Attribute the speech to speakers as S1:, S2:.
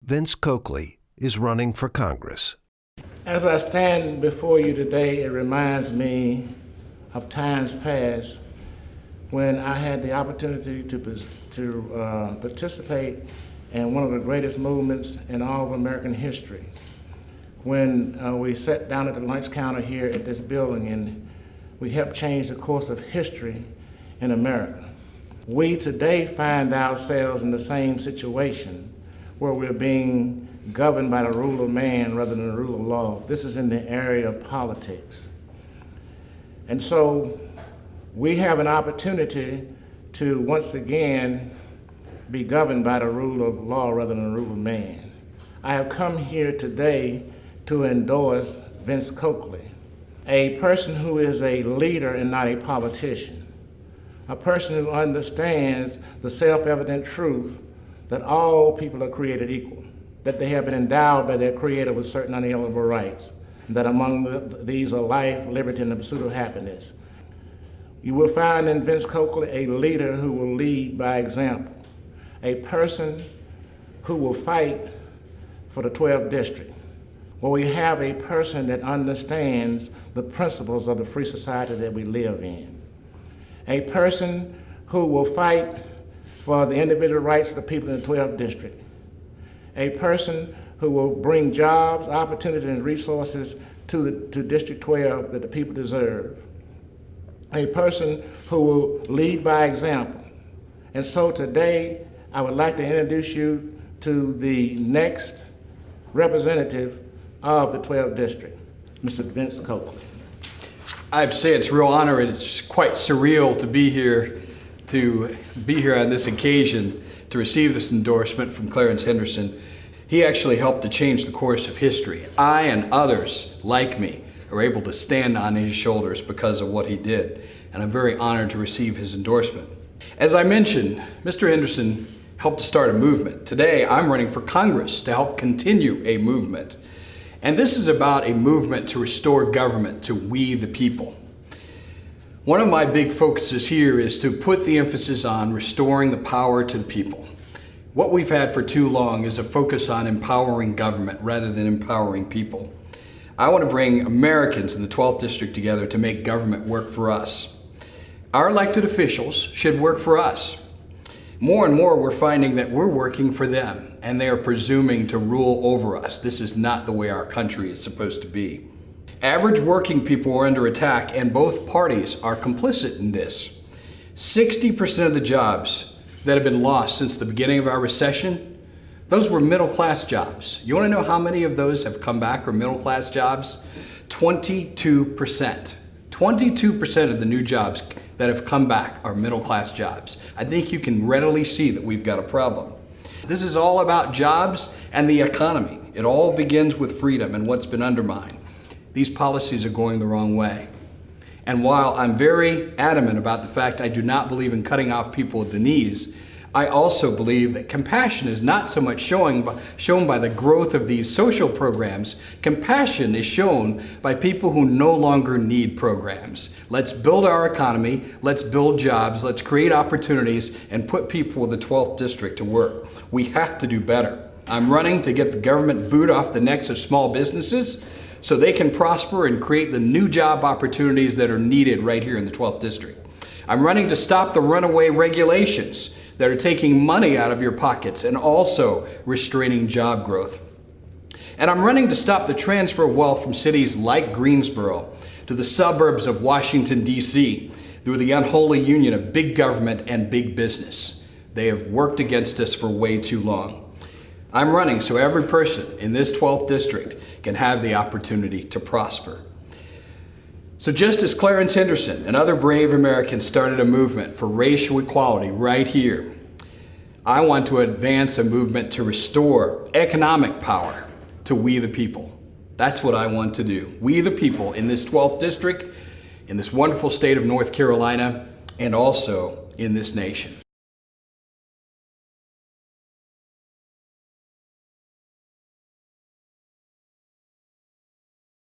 S1: Vince Coakley is running for Congress.
S2: As I stand before you today, it reminds me of times past when I had the opportunity to participate in one of the greatest movements in all of American history. When we sat down at the lunch counter here at this building and we helped change the course of history in America. We today find ourselves in the same situation where we're being governed by the rule of man rather than the rule of law. This is in the area of politics. And so we have an opportunity to once again be governed by the rule of law rather than the rule of man. I have come here today to endorse Vince Coakley, a person who is a leader and not a politician, a person who understands the self-evident truth that all people are created equal, that they have been endowed by their Creator with certain unalienable rights, and that among these are life, liberty, and the pursuit of happiness. You will find in Vince Coakley a leader who will lead by example, a person who will fight for the 12th district, where we have a person that understands the principles of the free society that we live in, a person who will fight for the individual rights of the people in the 12th district, a person who will bring jobs, opportunity, and resources to District 12 that the people deserve, a person who will lead by example. And so today, I would like to introduce you to the next representative of the 12th district, Mr. Vince Coakley.
S3: I have to say it's a real honor, and it's quite surreal to be here on this occasion to receive this endorsement from Clarence Henderson. He actually helped to change the course of history. I and others like me are able to stand on his shoulders because of what he did, and I'm very honored to receive his endorsement. As I mentioned, Mr. Henderson helped to start a movement. Today, I'm running for Congress to help continue a movement. And this is about a movement to restore government to we the people. One of my big focuses here is to put the emphasis on restoring the power to the people. What we've had for too long is a focus on empowering government rather than empowering people. I want to bring Americans in the 12th district together to make government work for us. Our elected officials should work for us. More and more we're finding that we're working for them and they are presuming to rule over us. This is not the way our country is supposed to be. Average working people are under attack, and both parties are complicit in this. 60% of the jobs that have been lost since the beginning of our recession, those were middle-class jobs. You want to know how many of those have come back or middle-class jobs? 22%. 22% of the new jobs that have come back are middle-class jobs. I think you can readily see that we've got a problem. This is all about jobs and the economy. It all begins with freedom and what's been undermined. These policies are going the wrong way. And while I'm very adamant about the fact I do not believe in cutting off people at the knees, I also believe that compassion is not so much shown by the growth of these social programs. Compassion is shown by people who no longer need programs. Let's build our economy, let's build jobs, let's create opportunities, and put people in the 12th district to work. We have to do better. I'm running to get the government boot off the necks of small businesses so they can prosper and create the new job opportunities that are needed right here in the 12th district. I'm running to stop the runaway regulations that are taking money out of your pockets and also restraining job growth. And I'm running to stop the transfer of wealth from cities like Greensboro to the suburbs of Washington, D.C. through the unholy union of big government and big business. They have worked against us for way too long. I'm running so every person in this 12th district can have the opportunity to prosper. So just as Clarence Henderson and other brave Americans started a movement for racial equality right here, I want to advance a movement to restore economic power to we the people. That's what I want to do. We the people in this 12th district, in this wonderful state of North Carolina, and also in this nation.